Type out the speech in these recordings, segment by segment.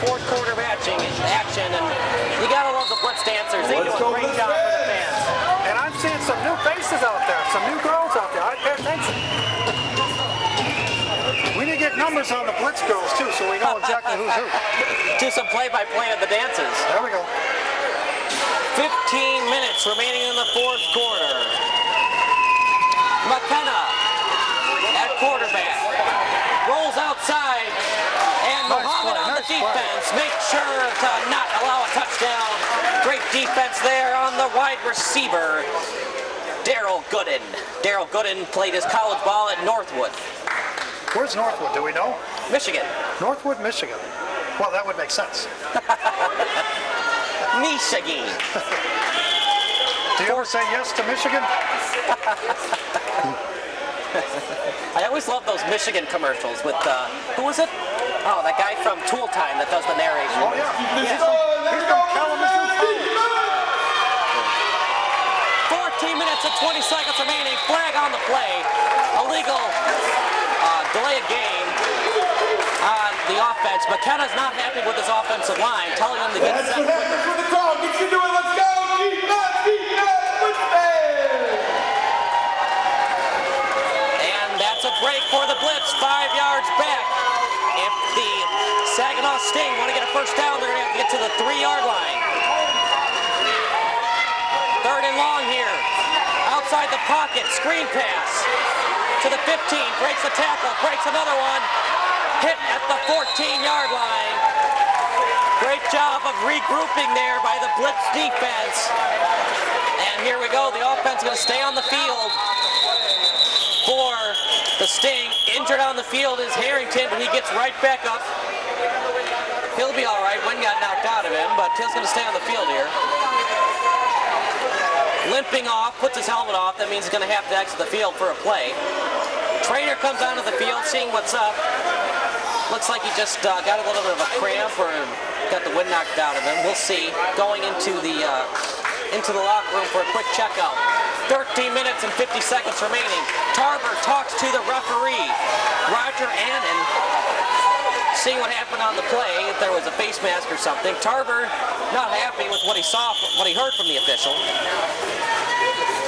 fourth quarter action, and you gotta love the Blitz dancers. They do a great job for the fans. And I'm seeing some new faces out there, some new girls out there. I pay attention. We need to get numbers on the Blitz girls too, so we know exactly who's who. Do some play-by-play of the dances. There we go. 15 minutes remaining in the fourth quarter. McKenna at quarterback. Rolls outside, and Muhammad on the defense makes sure to not allow a touchdown. Great defense there on the wide receiver, Daryl Gooden. Daryl Gooden played his college ball at Northwood. Where's Northwood, do we know? Michigan. Northwood, Michigan. Well, that would make sense. Michigan. Do you ever say yes to Michigan? I always love those Michigan commercials with, who was it? Oh, that guy from Tool Time that does the narration. Oh, yeah. He's from Kalamazoo. 14 minutes and 20 seconds remaining. Flag on the play. Illegal delay of game on the offense. McKenna's not happy with his offensive line, telling him to get set quicker. For the crowd, get you doing, let's go! A break for the Blitz, 5 yards back. If the Saginaw Sting want to get a first down, they're going to have to get to the 3-yard line. Third and long here. Outside the pocket, screen pass to the 15, breaks the tackle, breaks another one. Hit at the 14-yard line. Great job of regrouping there by the Blitz defense. And here we go, the offense is going to stay on the field for the Sting. Injured on the field is Harrington, but he gets right back up. He'll be all right. Wind got knocked out of him, but he's going to stay on the field here. Limping off, puts his helmet off. That means he's going to have to exit the field for a play. Trainer comes onto the field, seeing what's up. Looks like he just got a little bit of a cramp or got the wind knocked out of him. We'll see. Going into the locker room for a quick checkout. 13 minutes and 50 seconds remaining. Tarver talks to the referee, Roger Annan, seeing what happened on the play, if there was a face mask or something. Tarver not happy with what he saw, what he heard from the official.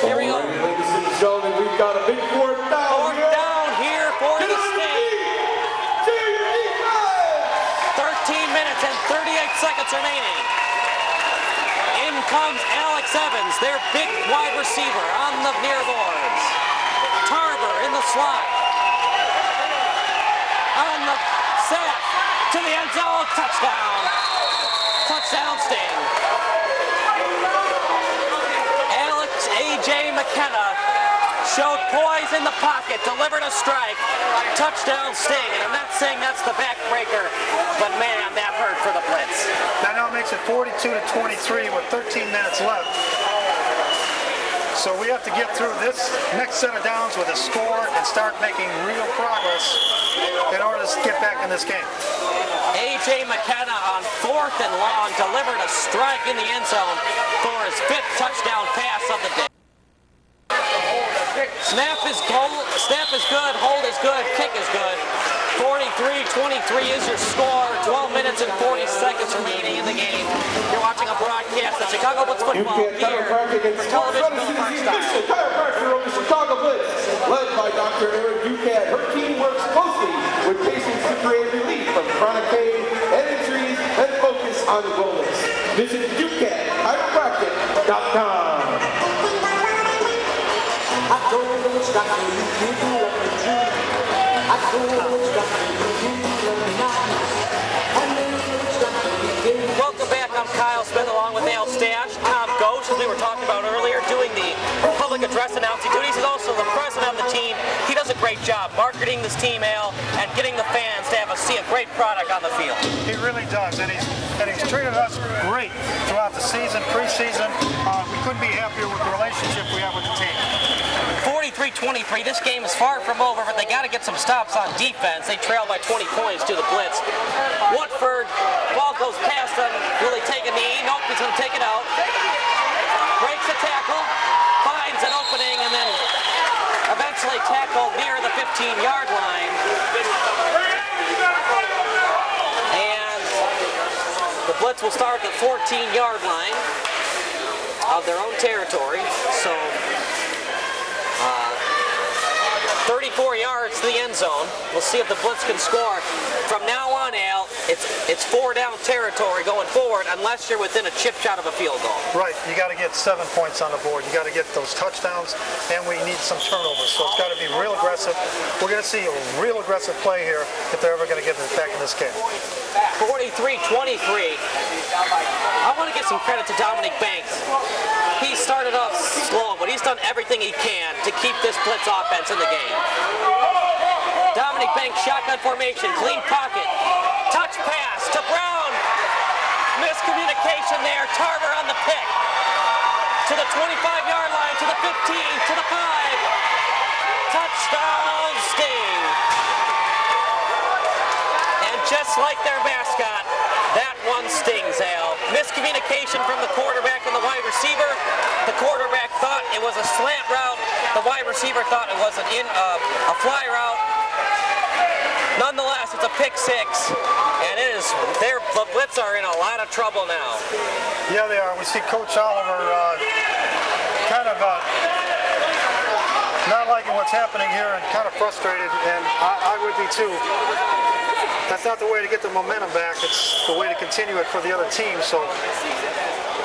Here we go. Ladies and gentlemen, we've got a big fourth down. Fourth down here for the Sting. 13 minutes and 38 seconds remaining. In comes Alex Evans, their big wide receiver on the near boards. Tarver in the slot. On the set to the end zone, touchdown. Touchdown Sting. Alex A.J. McKenna showed poise in the pocket, delivered a strike, touchdown Sting. And I'm not saying that's the backbreaker, but man, that hurt for the Blitz. That now makes it 42-23 with 13 minutes left. So we have to get through this next set of downs with a score and start making real progress in order to get back in this game. A.J. McKenna on 4th and long delivered a strike in the end zone for his 5th touchdown pass of the day. Snap is good, hold is good, kick is good. 43-23 is your score. 12 minutes and 40 seconds remaining in the game. You're watching a broadcast of Chicago Blitz football here for television Miller Park style. Chiropractor of the Chicago Blitz, led by Dr. Erin Duquette. Her team works closely with patients to create relief from chronic pain and injuries and focus on wellness. Visit DuquetteChiropractic.com. I don't know what's got me, you do what you do. I don't know what's got me, you do what you do. Welcome back, I'm Kyle Smith along with Al Stash. Tom Ghosh, as we were talking about earlier, doing the public address announcing duties. He's also the president of the team. He does a great job marketing this team, Al, and getting the fans to see a great product on the field. He really does, and he's treated us great throughout the season, preseason. We couldn't be happier with the relationship we have with the team. 43-23, this game is far from over, but they got to get some stops on defense. They trail by 20 points to the Blitz. Woodford, ball goes past him. Will he take a knee? Nope, he's going to take it out. Breaks the tackle, finds an opening, and then eventually tackled near the 15-yard line. And The Blitz will start at the 14-yard line of their own territory. So 34 yards to the end zone. We'll see if the Blitz can score. From now on, Al, it's 4-down territory going forward unless you're within a chip shot of a field goal. Right, you got to get 7 points on the board. You got to get those touchdowns, and we need some turnovers. So it's got to be real aggressive. We're going to see a real aggressive play here if they're ever going to get back in this game. 43-23. I want to give some credit to Dominic Banks. He started off slow, but he's done everything he can to keep this Blitz offense in the game. Dominic Banks, shotgun formation, clean pocket, touch pass to Brown. Miscommunication there, Tarver on the pick. To the 25-yard line, to the 15, to the 5. Touchdown, Sting. And just like their mascot, that one stings, Al. Miscommunication from the quarterback and the wide receiver. The quarterback thought it was a slant route. The wide receiver thought it was a fly route. Nonetheless, it's a pick six, and the Blitz are in a lot of trouble now. Yeah, they are. We see Coach Oliver kind of not liking what's happening here and kind of frustrated, and I would be too. That's not the way to get the momentum back. It's the way to continue it for the other team. So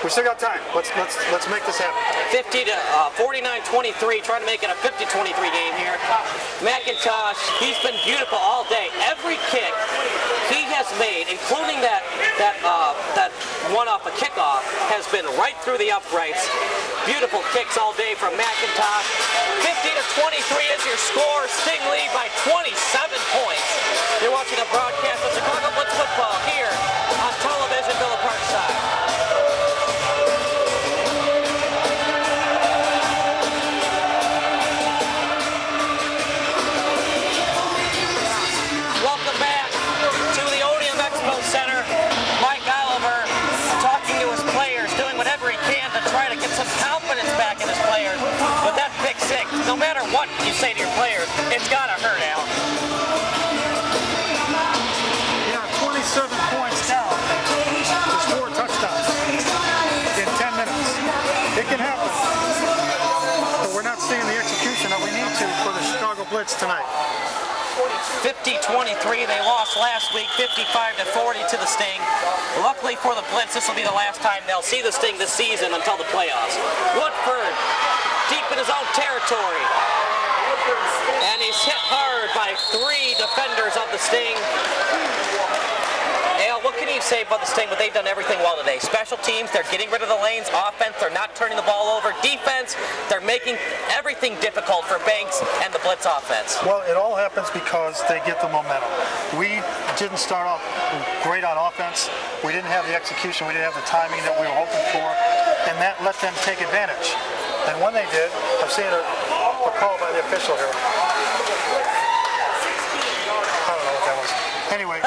we still got time. Let's make this happen. 49-23, trying to make it a 50-23 game here. McIntosh, he's been beautiful all day. Every kick he has made, including that one off a kickoff, has been right through the uprights. Beautiful kicks all day from McIntosh. 50-23 is your score. Sting lead by 27 points. You're watching a broadcast of Chicago Blitz football here on television, Villa Parkside. Expo Center. Mike Oliver talking to his players, doing whatever he can to try to get some confidence back in his players. But that pick six, no matter what you say to your players, it's got to hurt, Al. Yeah, 27 points down. Just 4 touchdowns in 10 minutes. It can happen. But we're not seeing the execution that we need to for the Chicago Blitz tonight. 50-23, they lost last week, 55-40 to the Sting. Luckily for the Blitz, this will be the last time they'll see the Sting this season until the playoffs. Woodford, deep in his own territory. And he's hit hard by 3 defenders of the Sting. Al, what can you say about the Sting? But they've done everything well today. Special teams, they're getting rid of the lanes. Offense, they're not turning the ball over. Defense, they're making everything difficult for Banks and the Blitz offense. Well, it all happens because they get the momentum. We didn't start off great on offense. We didn't have the execution. We didn't have the timing that we were hoping for. And that let them take advantage. And when they did, I've seen a call by the official here. I don't know what that was. Anyway,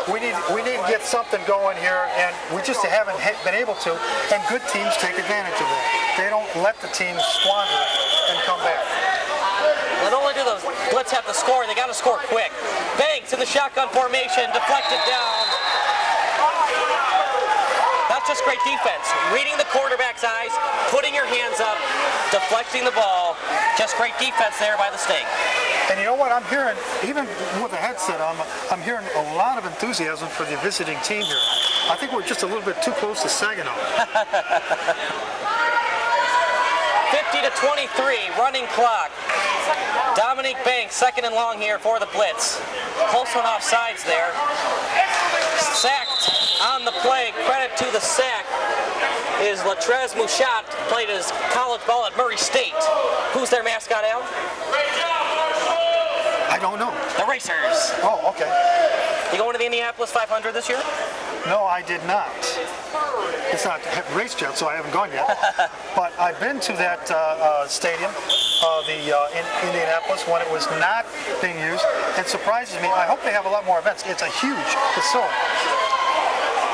we need to get something going here, and we just haven't been able to, and good teams take advantage of that. They don't let the team squander it and come back. Not only do the Blitz have to score, they got to score quick. Banks in the shotgun formation, deflected down. That's just great defense. Reading the quarterback's eyes, putting your hands up, deflecting the ball. Just great defense there by the Sting. And you know what? I'm hearing, even with the headset on, I'm hearing a lot of enthusiasm for the visiting team here. I think we're just a little bit too close to Saginaw. 50-23, running clock. Dominic Banks, second and long here for the Blitz. Close one off sides there. Sacked on the play. Credit to the sack is Latrez Mouchat, played his college ball at Murray State. Who's their mascot, Al? I don't know. The Racers. Oh, okay. You going to the Indianapolis 500 this year? No, I did not. It's not race jet, so I haven't gone yet. But I've been to that stadium, in Indianapolis, when it was not being used. It surprises me. I hope they have a lot more events. It's a huge facility.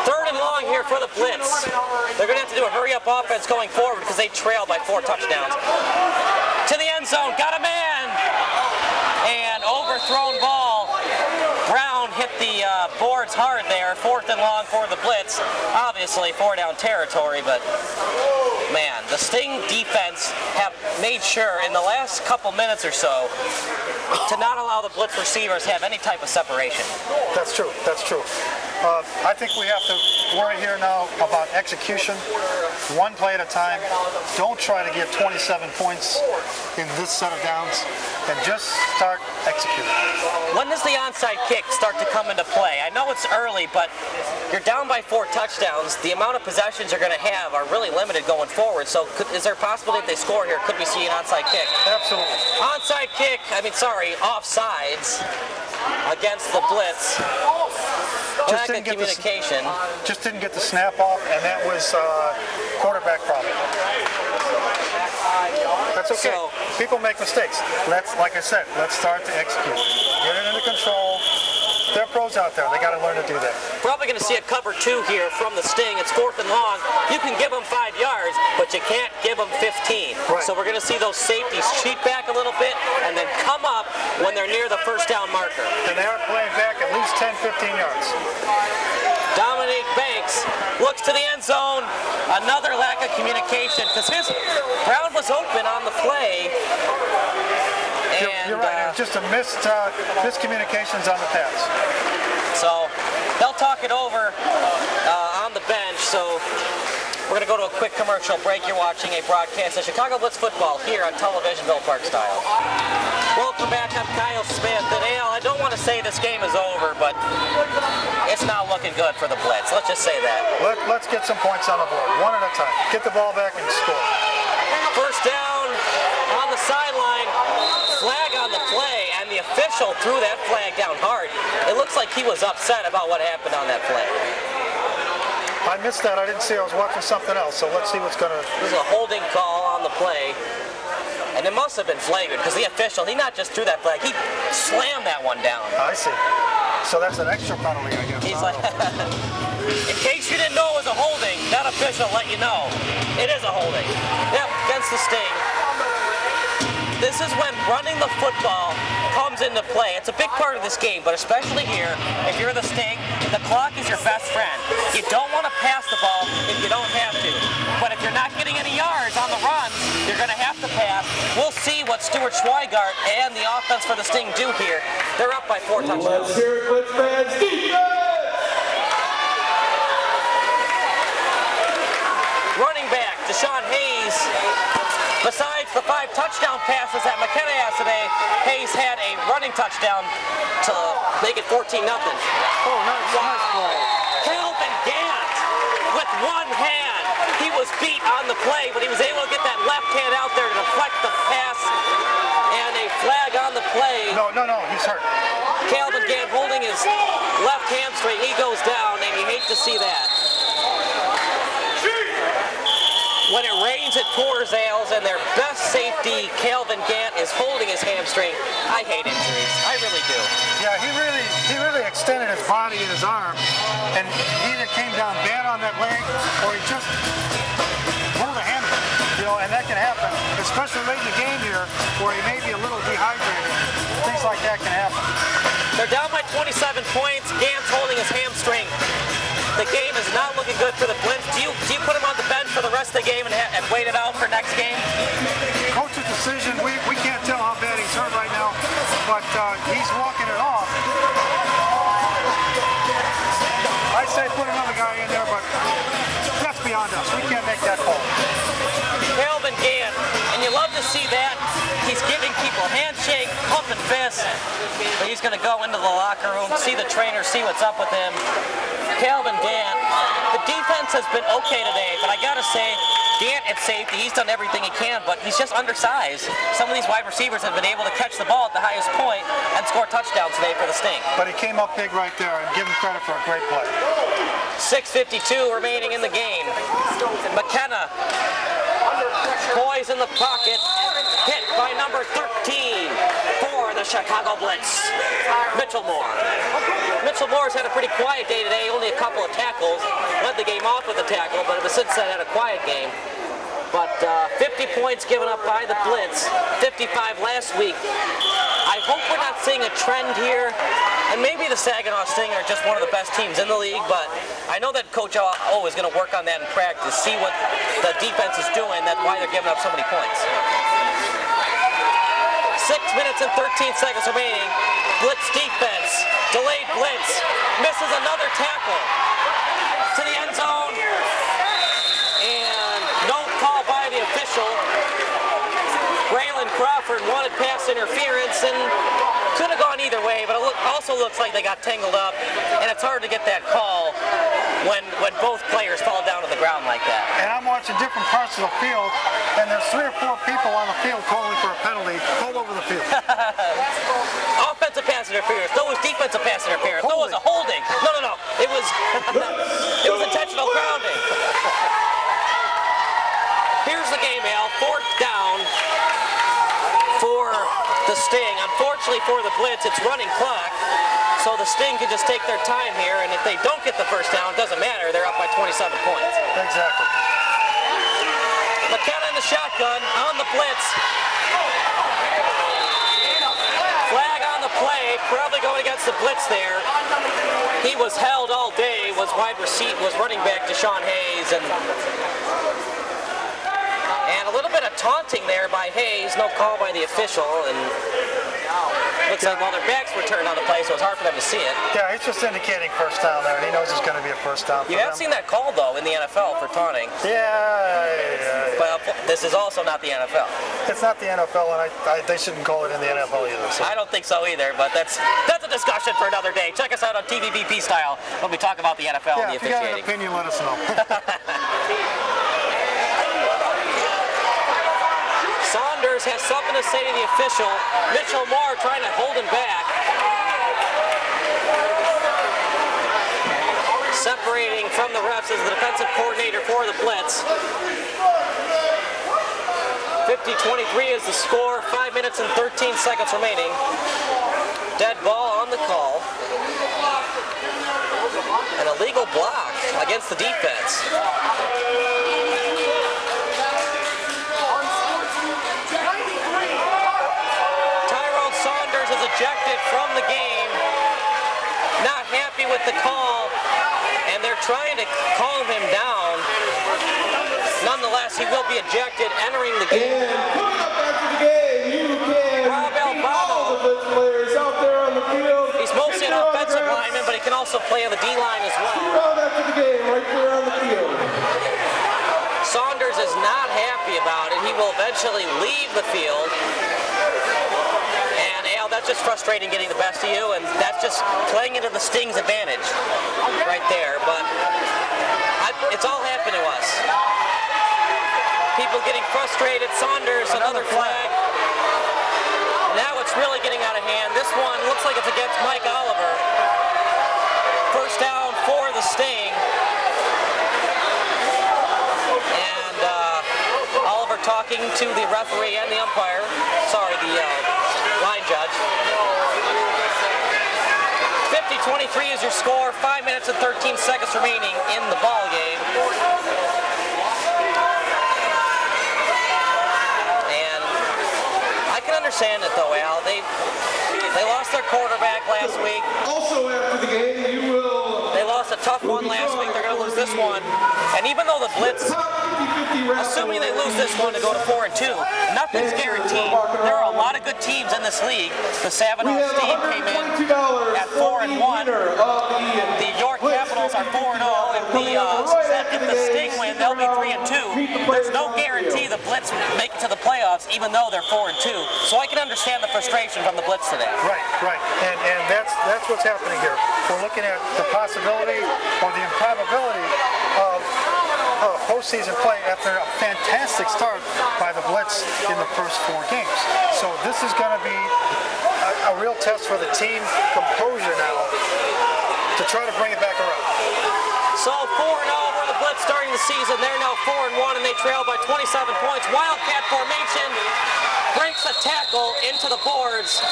Third and long here for the Blitz. They're going to have to do a hurry-up offense going forward because they trail by 4 touchdowns. To the end zone, got a man! And overthrown ball. Brown hit the boards hard there. 4th and long for the Blitz. Obviously 4-down territory, but man, the Sting defense have made sure in the last couple minutes or so to not allow the Blitz receivers to have any type of separation. That's true. That's true. I think we have to worry here now about execution, one play at a time. Don't try to get 27 points in this set of downs, and just start executing. When does the onside kick start to come into play? I know it's early, but you're down by 4 touchdowns. The amount of possessions you're going to have are really limited going forward. So is there a possibility if they score here, could we see an onside kick? Absolutely. Onside kick, offsides against the Blitz. Lack of communication. Just didn't get the snap off, and that was quarterback problem. That's okay. So, people make mistakes. Like I said, let's start to execute. Get it under control. They're pros out there. They got to learn to do that. Probably going to see a cover 2 here from the Sting. It's 4th and long. You can give them 5 yards, but you can't give them 15. Right. So we're going to see those safeties cheat back a little bit and then come up when they're near the 1st down marker. And they are playing back at least 10, 15 yards. Dominic Banks looks to the end zone. Another lack of communication because Brown was open on the play. You're right. It was just a miscommunications on the pass. So they'll talk it over on the bench. So we're going to go to a quick commercial break. You're watching a broadcast of Chicago Blitz football here on television, Bill Park style. Welcome back. I'm Kyle Smith. And Al, I don't want to say this game is over, but it's not looking good for the Blitz. Let's just say that. Let's get some points on the board, one at a time. Get the ball back and score. 1st down on the sideline. Flag on the play, and the official threw that flag down hard. It looks like he was upset about what happened on that play. I missed that. I didn't see. I was watching something else. So let's see what's going to. There's a holding call on the play, and it must have been flagrant because the official, he not just threw that flag, he slammed that one down. I see. So that's an extra penalty, I guess. He's like, in case you didn't know it was a holding, that official let you know it is a holding. Yep, against the Sting. This is when running the football comes into play. It's a big part of this game, but especially here, if you're the Sting, the clock is your best friend. You don't want to pass the ball if you don't have to. But if you're not getting any yards on the runs, you're going to have to pass. We'll see what Stuart Schweigart and the offense for the Sting do here. They're up by 4 touchdowns. Let's hear it, Blitz fans. Defense! Running back, Deshaun Hayes. Besides the 5 touchdown passes that McKenna has today, Hayes had a running touchdown to make it 14-0. Oh, nice. Wow. Calvin Gant with one hand. He was beat on the play, but he was able to get that left hand out there to deflect the pass, and a flag on the play. No, he's hurt. Calvin Gant holding his left hamstring. He goes down, and you hate to see that. When it rains, it pours, Ales, and their best safety, Calvin Gant, is holding his hamstring. I hate injuries. I really do. Yeah, he really extended his body and his arm, and he either came down bad on that leg, or he just pulled a hammy. And that can happen, especially late in the game here, where he may be a little dehydrated. Things like that can happen. They're down by 27 points. Gant's holding his hamstring. The game is not looking good for the Blitz. Do you put him on the bench for the rest of the game and wait it out for next game? Coach's decision, we can't tell how bad he's hurt right now, but he's walking it off. I say put another guy in there, but that's beyond us. We can't make that call. Calvin Gant, and you love to see that. He's giving people handshake, pumping fists, but he's going to go into the locker room, see the trainer, see what's up with him. Calvin Gant, the defense has been okay today, but I got to say, Gant at safety, he's done everything he can, but he's just undersized. Some of these wide receivers have been able to catch the ball at the highest point and score touchdowns today for the Sting. But he came up big right there, and give him credit for a great play. 6:52 remaining in the game. McKenna, poise in the pocket, hit by number 13 for the Chicago Blitz, Mitchell Moore. Mitchell Moore's had a pretty quiet day today, only a couple of tackles. Led the game off with a tackle, but since then had a quiet game. But 51 50 points given up by the Blitz, 55 last week. I hope we're not seeing a trend here, and maybe the Saginaw Sting are just one of the best teams in the league, but I know that Coach O is going to work on that in practice, see what the defense is doing, that's why they're giving up so many points. 6 minutes and 13 seconds remaining. Blitz defense, delayed blitz, misses another tackle to the end zone, and no call by the official. Braylon Crawford wanted pass interference and could have gone either way, but it also looks like they got tangled up, and it's hard to get that call when both players fall down to the ground like that. And I'm watching different parts of the field, and there's 3 or 4 people on the field calling for a penalty all over the field. Offensive pass interference. No, it was defensive pass interference. No, it was a holding. No. It was it was intentional grounding. Here's the game, Al. 4th down for the Sting. Unfortunately for the Blitz, it's running clock, so the Sting can just take their time here, and if they don't get the first down, it doesn't matter. They're up by 27 points. Exactly. McKenna in the shotgun on the Blitz. Flag on the play, probably going against the Blitz there. He was held all day, was running back Deshaun Hayes, and a little bit of taunting there by Hayes, no call by the official, and looks like their backs were turned on the play, so it's hard for them to see it. Yeah, he's just indicating first down there. He knows it's going to be a first down for You have seen that call, though, in the NFL for taunting. Yeah. But this is also not the NFL. It's not the NFL, and they shouldn't call it in the NFL either. So. I don't think so either, but that's a discussion for another day. Check us out on TVBP Style when we talk about the NFL and the officiating. If you got an opinion, let us know. Saunders has something to say to the official. Mitchell Moore trying to hold him back. Separating from the refs is the defensive coordinator for the Blitz. 50-23 is the score. 5 minutes and 13 seconds remaining. Dead ball on the call. An illegal block against the defense. Ejected from the game, not happy with the call, and they're trying to calm him down. Nonetheless, he will be ejected, entering the game. And coming up after the game, you can meet all the Blitz players out there on the field. He's mostly an offensive lineman, but he can also play on the D-line as well. Right after the game, right there on the field. Saunders is not happy about it. He will eventually leave the field. That's just frustrating getting the best of you, and that's just playing into the Sting's advantage right there. But it's all happened to us. People getting frustrated. Saunders, another flag. Now it's really getting out of hand. This one looks like it's against Mike Oliver. First down for the Sting. And Oliver talking to the referee and the umpire. Sorry, the line judge. 50-23 is your score. 5 minutes and 13 seconds remaining in the ball game. And I can understand it though, Al. They lost their quarterback last week. Also after the game, you will. They lost a tough one last week. They're going to lose this one. And even though the Blitz, assuming they lose this one to go to 4-2, nothing's guaranteed. There are a lot of good teams in this league. The Saginaw Sting came in at 4-1. The York Capitals are 4-0. If the Sting win, they'll be 3-2. There's no guarantee the Blitz make it to the playoffs, even though they're 4-2. So I can understand the frustration from the Blitz today. Right. And that's what's happening here. We're looking at the possibility or the improbability of postseason play after a fantastic start by the Blitz in the first 4 games. So this is going to be a real test for the team composure now to try to bring it back around. So 4-0 were the Blitz starting the season. They're now 4-1 and they trail by 27 points. Wildcat formation breaks a tackle into the boards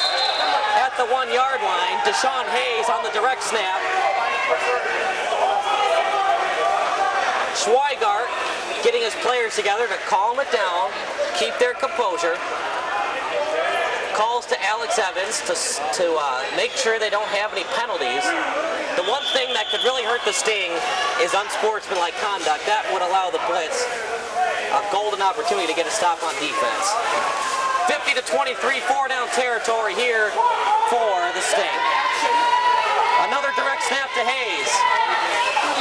at the 1-yard line. Deshaun Hayes on the direct snap. Schweigart getting his players together to calm it down. keep their composure. Calls to Alex Evans to make sure they don't have any penalties. The one thing that could really hurt the Sting is unsportsmanlike conduct. That would allow the Blitz a golden opportunity to get a stop on defense. 50-23, 4-down territory here for the Sting. Another direct snap to Hayes.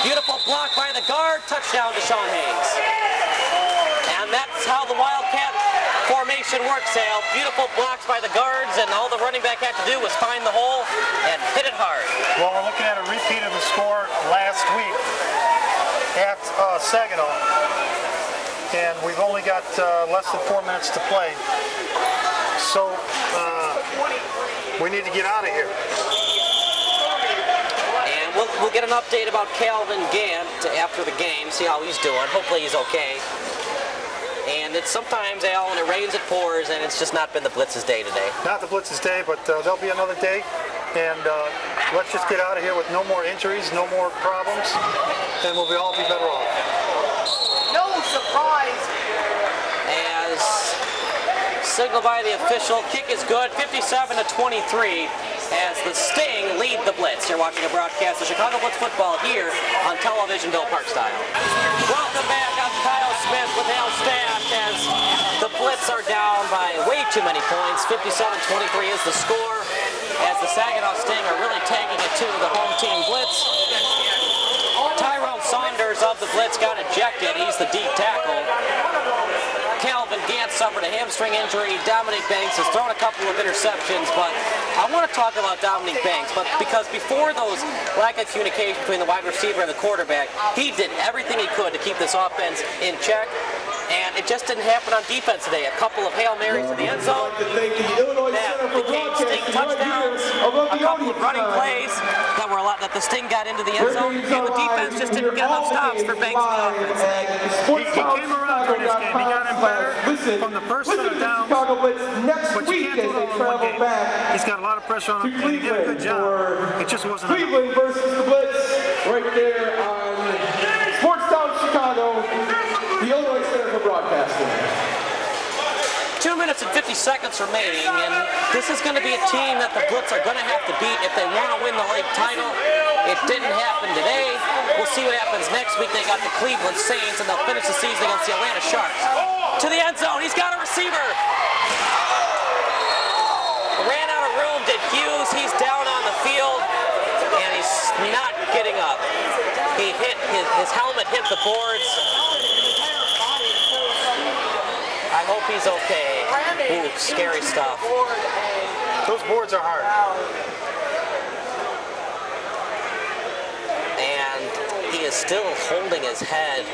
Beautiful block by the guard, touchdown to Sean Hayes. And that's how the Wildcat formation works, Al. Beautiful blocks by the guards, and all the running back had to do was find the hole and hit it hard. Well, we're looking at a repeat of the score last week at Saginaw, and we've only got less than 4 minutes to play. So we need to get out of here. And we'll get an update about Calvin Gant after the game, see how he's doing. Hopefully he's okay. And it's sometimes, Al, when it rains, it pours, and it's just not been the Blitz's day today. Not the Blitz's day, but there'll be another day. And let's just get out of here with no more injuries, no more problems, and we'll all be better off. No surprise. As signaled by the official, kick is good, 57-23, as the Sting lead the Blitz. You're watching a broadcast of Chicago Blitz football here on television, Bill Park style. Welcome back. I'm Kyle Smith with Al Stack as the Blitz are down by way too many points. 57-23 is the score, as the Saginaw Sting are really taking it to the home team Blitz. Tyrone Saunders of the Blitz got ejected. He's the deep tackle. Calvin Gant suffered a hamstring injury. Dominic Banks has thrown a couple of interceptions, but I want to talk about Dominic Banks, but because before those lack of communication between the wide receiver and the quarterback, he did everything he could to keep this offense in check, and it just didn't happen on defense today. A couple of Hail Marys to the end zone that became Sting touchdowns, a couple of running plays that the Sting got into the end zone, and the defense just didn't get enough stops for Banks in the offense. He came around for this game. He got him better from the first set of downs, but you can't do it all in one game. He's got a lot of pressure on him, and he did a good job. It just wasn't enough. Cleveland versus the Blitz, right there on Sportstown, Chicago, the Illinois Center for Broadcasting. 2 minutes and 50 seconds remaining, and this is going to be a team that the Blitz are going to have to beat if they want to win the league title. It didn't happen today. We'll see what happens next week. They got the Cleveland Saints, and they'll finish the season against the Atlanta Sharks. To the end zone, he's got a receiver. Ran out of room, did Hughes. He's down on the field, and he's not getting up. He hit, his helmet hit the boards. I hope he's okay. Ooh, scary stuff. Those boards are hard. And he is still holding his head.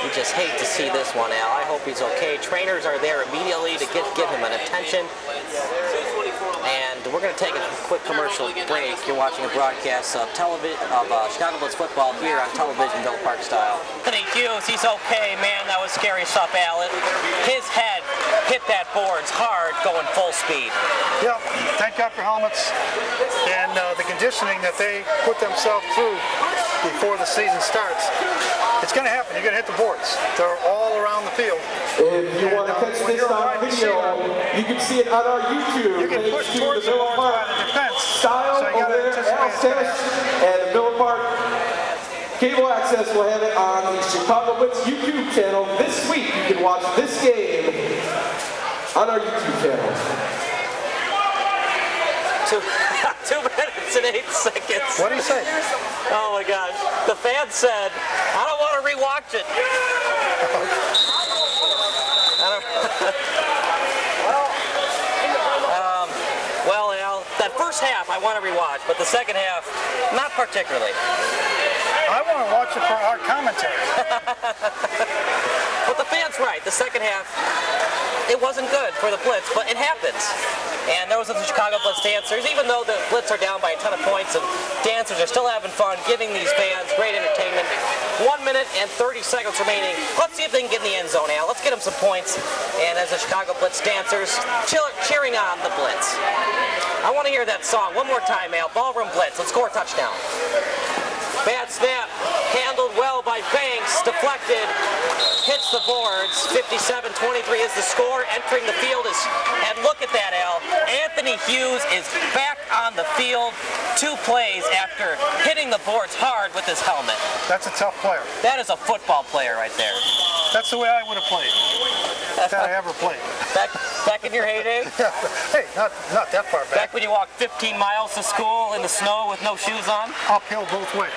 You just hate to see this one, Al. I hope he's okay. Trainers are there immediately to give him an attention. And we're going to take a quick commercial break. You're watching a broadcast of Chicago Blitz football here on television, Bill Park style. Anthony Hughes, he's okay, man. That was scary stuff, Al. His head hit that boards hard, going full speed. Yeah, thank God for helmets and the conditioning that they put themselves through before the season starts. It's going to happen. You're going to hit the boards. They're all around the field. If you want to catch this on video, you can see it on our YouTube. You can push towards the boards by the defense. Style So you got to over there, Al anticipate Stash, and the Miller Park Cable Access will have it on the Chicago Blitz YouTube channel. This week, you can watch this game on our YouTube channel. 2 minutes and 8 seconds. What do you say? Oh my gosh. The fan said, I don't want to rewatch it. Well, Al, that first half I want to rewatch, but the second half, not particularly. I want to watch it for our commentary. But the fan's right. The second half, it wasn't good for the Blitz, but it happens. And those are the Chicago Blitz dancers. Even though the Blitz are down by a ton of points, and dancers are still having fun, giving these fans great entertainment. 1 minute and 30 seconds remaining. Let's see if they can get in the end zone, Al. Let's get them some points. And as the Chicago Blitz dancers cheering on the Blitz. I want to hear that song one more time, Al. Ballroom Blitz. Let's score a touchdown. Bad snap, handled well by Banks, deflected. hits the boards. 57-23 is the score. Entering the field is, and look at that, Al. Anthony Hughes is back on the field 2 plays after hitting the boards hard with his helmet. That's a tough player. That is a football player right there. That's the way I would have played. If I ever played. Back in your heyday? Hey, not that far back. Back when you walked 15 miles to school in the snow with no shoes on? Uphill both ways.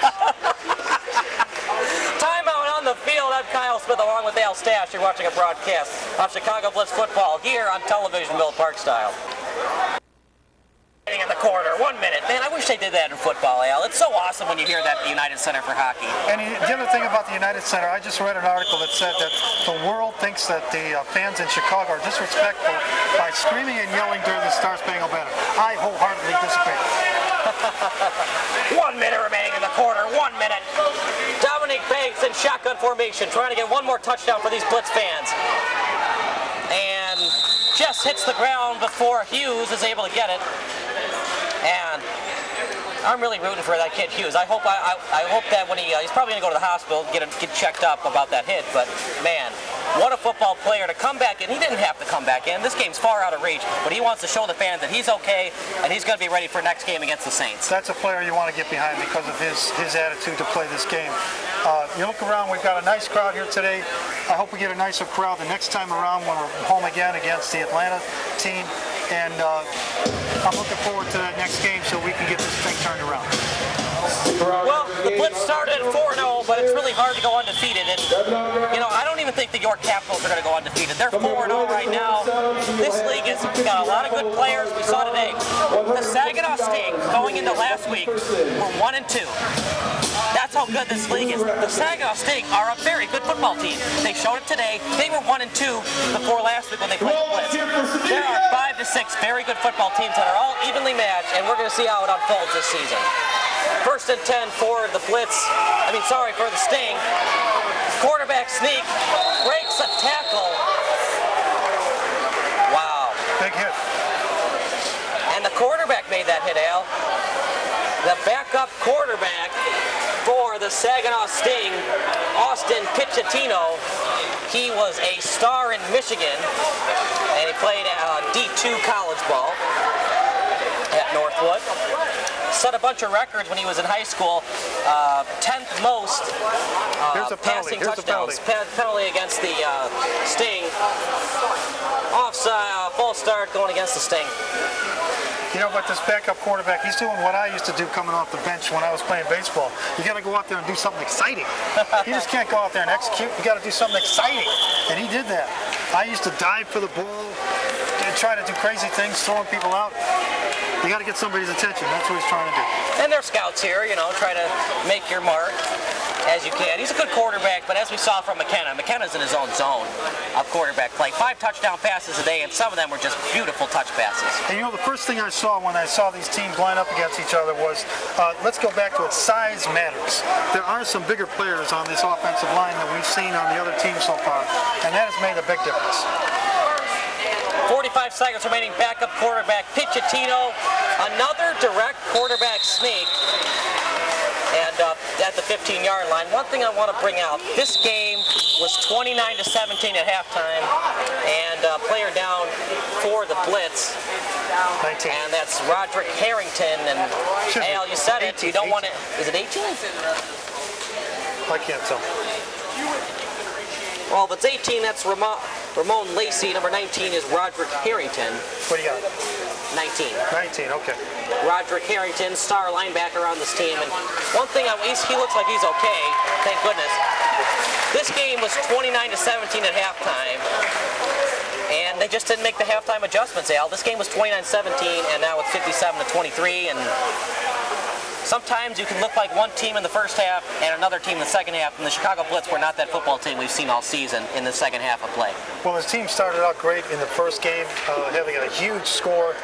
Timeout on the field. I'm Kyle Smith along with Al Stash. You're watching a broadcast of Chicago Blitz football here on television, Bill Park style. In the corner, 1 minute. Man, I wish they did that in football, Al. It's so awesome when you hear that at the United Center for hockey. And the other thing about the United Center, I just read an article that said that the world thinks that the fans in Chicago are disrespectful by screaming and yelling during the Star Spangled Banner. I wholeheartedly disagree. 1 minute remaining in the corner, 1 minute. Dominic Banks in shotgun formation, trying to get one more touchdown for these Blitz fans. And just hits the ground before Hughes is able to get it. And I'm really rooting for that kid Hughes. I hope that when he's probably going to go to the hospital, get checked up about that hit. But man, what a football player to come back in. He didn't have to come back in. This game's far out of reach, but he wants to show the fans that he's okay and he's going to be ready for next game against the Saints. That's a player you want to get behind because of his attitude to play this game. You look around, we've got a nice crowd here today. I hope we get a nicer crowd the next time around when we're home again against the Atlanta team. And I'm looking forward to that next game so we can get this thing turned around. Well, the Blitz started at 4-0, but it's really hard to go undefeated. And, you know, I don't even think the York Capitals are going to go undefeated. They're 4-0 right now. This league has got a lot of good players. We saw today. The Saginaw Sting, going into last week, were 1-2. That's how good this league is. The Saginaw Sting are a very good football team. They showed it today. They were 1-2 before last week when they played the Blitz. There are 5 to 6 very good football teams that are all evenly matched, and we're going to see how it unfolds this season. 1st and 10 for the Blitz. For the Sting. Quarterback sneak, breaks a tackle. Wow. Big hit. And the quarterback made that hit, Al. The backup quarterback for the Saginaw Sting, Austin Pichettino. He was a star in Michigan, and he played D2 college ball at Northwood. Set a bunch of records when he was in high school. 10th most passing touchdowns. Penalty against the Sting. Offside, false start going against the Sting. You know, but this backup quarterback, he's doing what I used to do coming off the bench when I was playing baseball. You got to go out there and do something exciting. You just can't go out there and execute. You got to do something exciting. And he did that. I used to dive for the ball, try to do crazy things, throwing people out. You got to get somebody's attention. That's what he's trying to do. And they're scouts here, you know, try to make your mark as you can. He's a good quarterback, but as we saw from McKenna's in his own zone of quarterback play. 5 touchdown passes a day, and some of them were just beautiful touch passes. And you know, the first thing I saw when I saw these teams line up against each other was, let's go back to it, size matters. There are some bigger players on this offensive line that we've seen on the other teams so far, and that has made a big difference. 45 seconds remaining, backup quarterback Pichettino, another direct quarterback sneak, and at the 15-yard line. One thing I want to bring out, this game was 29-17 at halftime, and player down for the Blitz. 19. And that's Roderick Harrington, and Al, you said 18, it, you don't want it, is it 18? I can't tell. Well, if it's 18, that's Ramon Lacey. Number 19 is Roderick Harrington. What do you got? 19. 19, okay. Roderick Harrington, star linebacker on this team. And one thing, he looks like he's okay, thank goodness. This game was 29-17 at halftime. And they just didn't make the halftime adjustments, Al. This game was 29-17, and now it's 57-23. And sometimes you can look like one team in the first half and another team in the second half, and the Chicago Blitz were not that football team we've seen all season in the second half of play. Well, his team started out great in the first game, having a huge score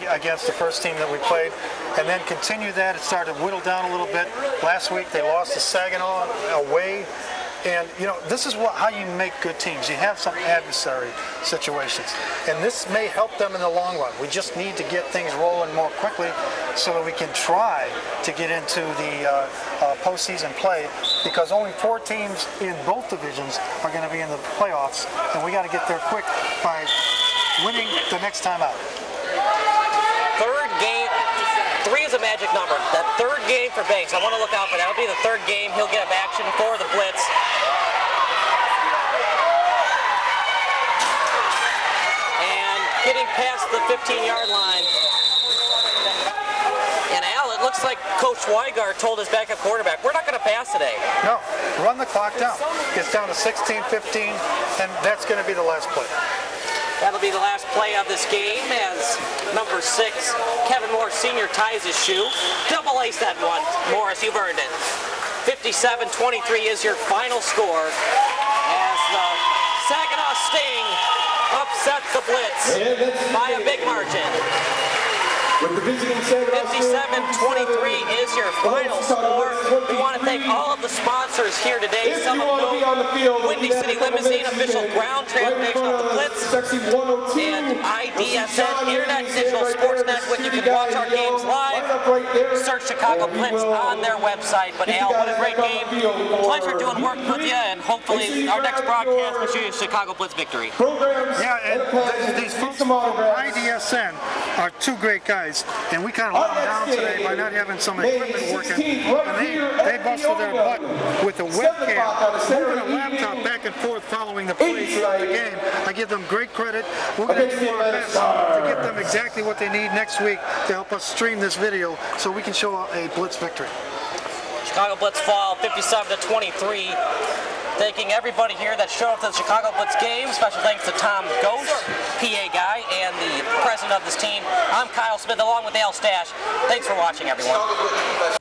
against the first team that we played, and then continued that. It started to whittle down a little bit. Last week they lost to Saginaw away. And, you know, this is how you make good teams. You have some adversary situations. And this may help them in the long run. We just need to get things rolling more quickly so that we can try to get into the postseason play because only 4 teams in both divisions are going to be in the playoffs, and we got to get there quick by winning the next time out. Third game, 3 is a magic number. That third game for Banks, I want to look out for that. That'll be the third game. He'll get action for the Blitz. And getting past the 15-yard line. And Al, it looks like Coach Weigart told his backup quarterback, we're not going to pass today. No, run the clock down. It's down to 16-15, and that's going to be the last play. That'll be the last play of this game as number 6, Kevin Morris Sr. ties his shoe. Double ace that one. Morris, you've earned it. 57-23 is your final score as the Saginaw Sting upset the Blitz by a big margin. With the visiting Saginaw 57-23 is your final score. We want to thank all of the sponsors here today. If Some you of want to be on the field, Windy City Limousine, official ground transportation of the Blitz, and IDSN, Internet Digital Sports Network. You can watch our games live. Search Chicago Blitz on their website. But Al, what a great game. Pleasure doing work with you, and hopefully our next broadcast will show you a Chicago Blitz victory. Yeah, and these folks from IDSN are 2 great guys, and we kind of let them down today by not having some equipment working, and they busted their butt with a webcam, moving a laptop back and forth following the plays throughout the game. I give them great credit. We're going to do our best to get them exactly what they need next week to help us stream this video so we can show a Blitz victory. Chicago Blitz fall 57-23. Thanking everybody here that showed up to the Chicago Blitz game. Special thanks to Tom Ghost, PA guy, and the president of this team. I'm Kyle Smith along with Al Stash. Thanks for watching, everyone.